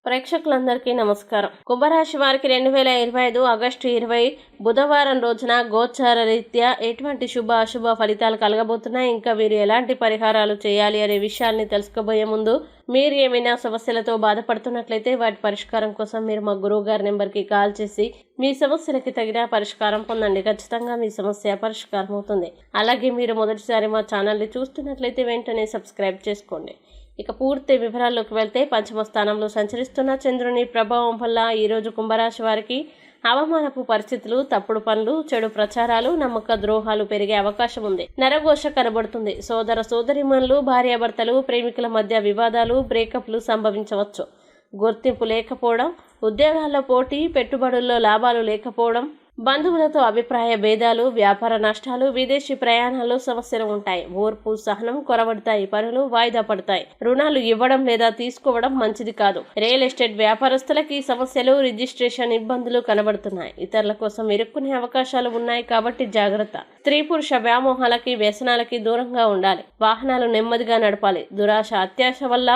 ప్రేక్షకులందరికీ నమస్కారం. కుంభరాశి వారికి 2025 ఆగస్టు 20 బుధవారం రోజున గోచార రీత్యా ఎటువంటి శుభ అశుభ ఫలితాలు కలగబోతున్నాయి, ఇంకా వీరు ఎలాంటి పరిహారాలు చేయాలి అనే విషయాల్ని తెలుసుకోబోయే ముందు మీరు ఏమైనా సమస్యలతో బాధపడుతున్నట్లయితే వాటి పరిష్కారం కోసం మీరు మా గురువు గారి నెంబర్కి కాల్ చేసి మీ సమస్యలకి తగిన పరిష్కారం పొందండి. ఖచ్చితంగా మీ సమస్య పరిష్కారం అవుతుంది. అలాగే మీరు మొదటిసారి మా ఛానల్ని చూస్తున్నట్లయితే వెంటనే సబ్స్క్రైబ్ చేసుకోండి. ఇక పూర్తి వివరాల్లోకి వెళ్తే, పంచమ స్థానంలో సంచరిస్తున్న చంద్రుని ప్రభావం వల్ల ఈరోజు కుంభరాశి వారికి అవమానపు పరిస్థితులు, తప్పుడు పనులు, చెడు ప్రచారాలు, నమ్మక ద్రోహాలు పెరిగే అవకాశం ఉంది. నరఘోష కనబడుతుంది. సోదర సోదరిమణులు, భార్యాభర్తలు, ప్రేమికుల మధ్య వివాదాలు, బ్రేకప్లు సంభవించవచ్చు. గుర్తింపు లేకపోవడం, ఉద్యోగాల్లో పోటీ, పెట్టుబడుల్లో లాభాలు లేకపోవడం, బంధువులతో అభిప్రాయ భేదాలు, వ్యాపార నష్టాలు, విదేశీ ప్రయాణాల్లో సమస్యలు ఉంటాయి. ఓర్పు సహనం కొరవడతాయి. పనులు వాయిదా పడతాయి. రుణాలు ఇవ్వడం లేదా తీసుకోవడం మంచిది కాదు. రియల్ ఎస్టేట్ వ్యాపారస్తులకి సమస్యలు, రిజిస్ట్రేషన్ ఇబ్బందులు కనబడుతున్నాయి. ఇతరుల కోసం ఇరుక్కునే అవకాశాలు ఉన్నాయి కాబట్టి జాగ్రత్త. స్త్రీ పురుష వ్యామోహాలకి, వ్యసనాలకి దూరంగా ఉండాలి. వాహనాలు నెమ్మదిగా నడపాలి. దురాశ అత్యాశ వల్ల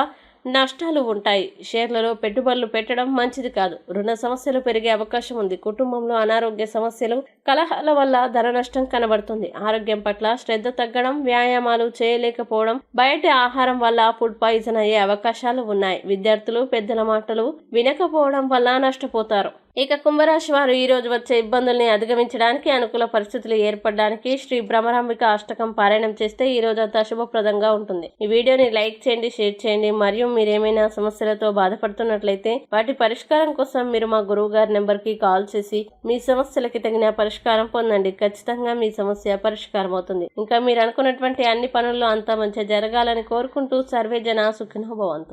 నష్టాలు ఉంటాయి. షేర్లలో పెట్టుబడులు పెట్టడం మంచిది కాదు. రుణ సమస్యలు పెరిగే అవకాశం ఉంది. కుటుంబంలో అనారోగ్య సమస్యలు, కలహాల వల్ల ధన నష్టం కనబడుతుంది. ఆరోగ్యం పట్ల శ్రద్ధ తగ్గడం, వ్యాయామాలు చేయలేకపోవడం, బయట ఆహారం వల్ల ఫుడ్ పాయిజన్ అయ్యే అవకాశాలు ఉన్నాయి. విద్యార్థులు పెద్దల మాటలు వినకపోవడం వల్ల నష్టపోతారు. ఇక కుంభరాశి వారు ఈ రోజు వచ్చే ఇబ్బందుల్ని అధిగమించడానికి, అనుకూల పరిస్థితులు ఏర్పడడానికి శ్రీ భ్రమరాంబిక అష్టకం పారాయణం చేస్తే ఈ రోజంతా శుభప్రదంగా ఉంటుంది. ఈ వీడియోని లైక్ చేయండి, షేర్ చేయండి. మరియు మీరేమైనా సమస్యలతో బాధపడుతున్నట్లయితే వాటి పరిష్కారం కోసం మీరు మా గురువు గారి నెంబర్కి కాల్ చేసి మీ సమస్యలకి తగిన పరిష్కారం పొందండి. ఖచ్చితంగా మీ సమస్య పరిష్కారం అవుతుంది. ఇంకా మీరు అనుకున్నటువంటి అన్ని పనుల్లో అంతా మంచిగా జరగాలని కోరుకుంటూ సర్వే జన సుఖినో భవంతు.